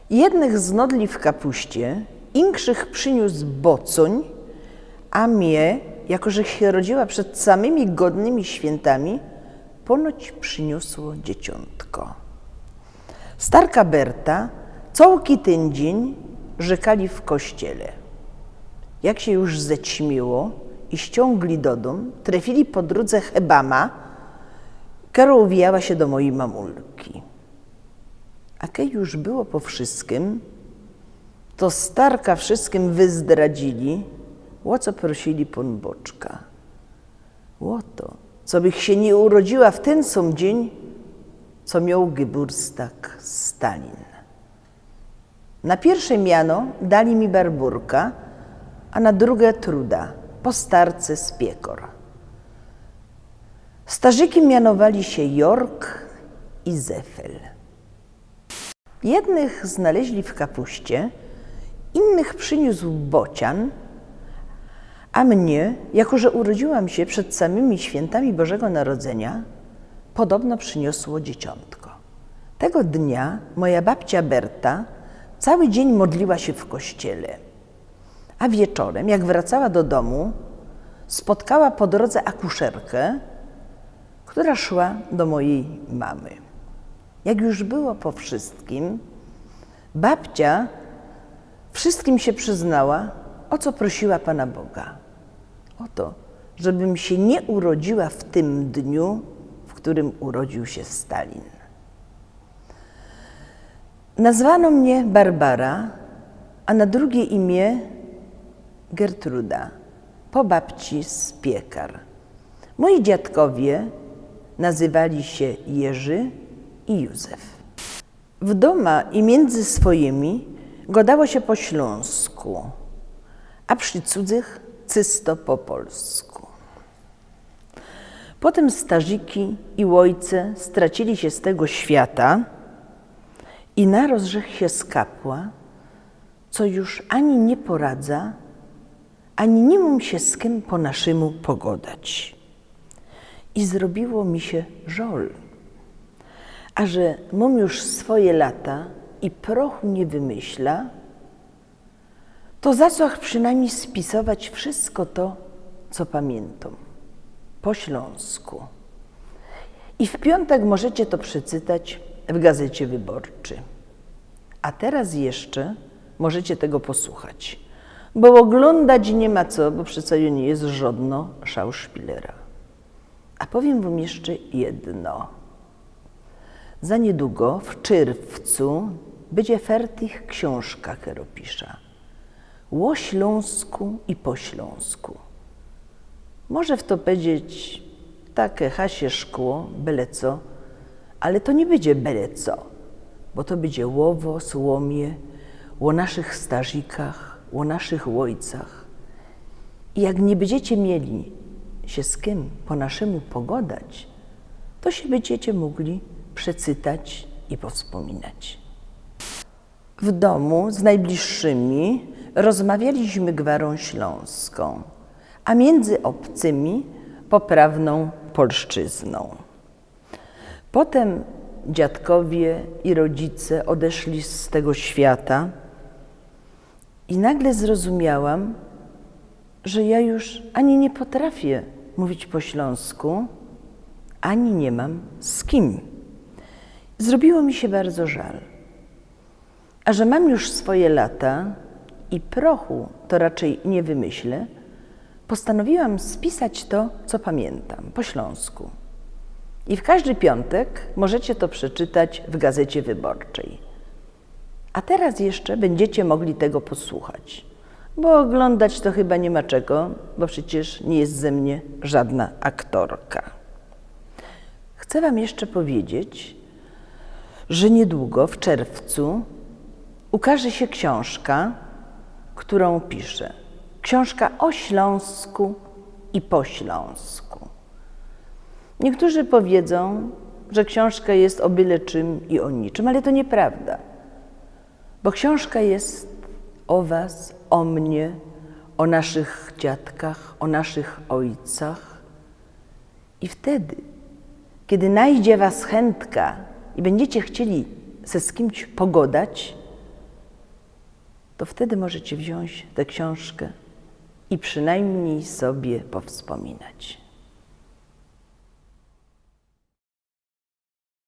Jednych znodli w kapuście, inkszych przyniósł bocoń, a mnie, jako że się rodziła przed samymi godnymi świętami, ponoć przyniosło dzieciątko. Starka Berta całki ten dzień rzekali w kościele. Jak się już zećmiło i ściągli do dom, trafili po drodze hebama, która uwijała się do mojej mamulki. A keď już było po wszystkim, to starka wszystkim wyzdradzili, o co prosili Pan Boczka. O to, co bych się nie urodziła w ten sam dzień, co miał Geburtstag Stalin. Na pierwsze miano dali mi Barburka, a na drugie Truda, po starce z Piekor. Starzyki mianowali się Jork i Zefel. Jednych znaleźli w kapuście, innych przyniósł bocian, a mnie, jako że urodziłam się przed samymi świętami Bożego Narodzenia, podobno przyniosło dzieciątko. Tego dnia moja babcia Berta cały dzień modliła się w kościele, a wieczorem, jak wracała do domu, spotkała po drodze akuszerkę, która szła do mojej mamy. Jak już było po wszystkim, babcia wszystkim się przyznała, o co prosiła Pana Boga. O to, żebym się nie urodziła w tym dniu, w którym urodził się Stalin. Nazwano mnie Barbara, a na drugie imię Gertruda, po babci z Piekar. Moi dziadkowie nazywali się Jerzy i Józef. W doma i między swoimi gadało się po śląsku, a przy cudzych czysto po polsku. Potem starziki i ojce stracili się z tego świata i na rozrzech się skapła, co już ani nie poradza, ani nie mam się z kim po naszemu pogodać. I zrobiło mi się żol, a że mam już swoje lata i prochu nie wymyśla, to za co przynajmniej spisować wszystko to, co pamiętam, po śląsku. I w piątek możecie to przeczytać w Gazecie Wyborczej. A teraz jeszcze możecie tego posłuchać, bo oglądać nie ma co, bo przecież nie jest żadno szauszpilera. A powiem wam jeszcze jedno. Za niedługo, w czerwcu, będzie fertich książka, którą piszę. O Śląsku i po Śląsku. Może w to powiedzieć takie hasie szkło, byle co, ale to nie będzie byle co, bo to będzie łowo, słomie, o naszych starzikach, o naszych ojcach. I jak nie będziecie mieli się z kim po naszemu pogodać, to się będziecie mogli przeczytać i powspominać. W domu z najbliższymi rozmawialiśmy gwarą śląską, a między obcymi poprawną polszczyzną. Potem dziadkowie i rodzice odeszli z tego świata i nagle zrozumiałam, że ja już ani nie potrafię mówić po śląsku, ani nie mam z kim. Zrobiło mi się bardzo żal. A że mam już swoje lata i prochu to raczej nie wymyślę, postanowiłam spisać to, co pamiętam, po śląsku. I w każdy piątek możecie to przeczytać w Gazecie Wyborczej. A teraz jeszcze będziecie mogli tego posłuchać, bo oglądać to chyba nie ma czego, bo przecież nie jest ze mnie żadna aktorka. Chcę wam jeszcze powiedzieć, że niedługo, w czerwcu, ukaże się książka, którą piszę. Książka o Śląsku i po Śląsku. Niektórzy powiedzą, że książka jest o byle czym i o niczym, ale to nieprawda. Bo książka jest o was, o mnie, o naszych dziadkach, o naszych ojcach. I wtedy, kiedy najdzie was chętka i będziecie chcieli se z kimś pogodać, to wtedy możecie wziąć tę książkę i przynajmniej sobie powspominać.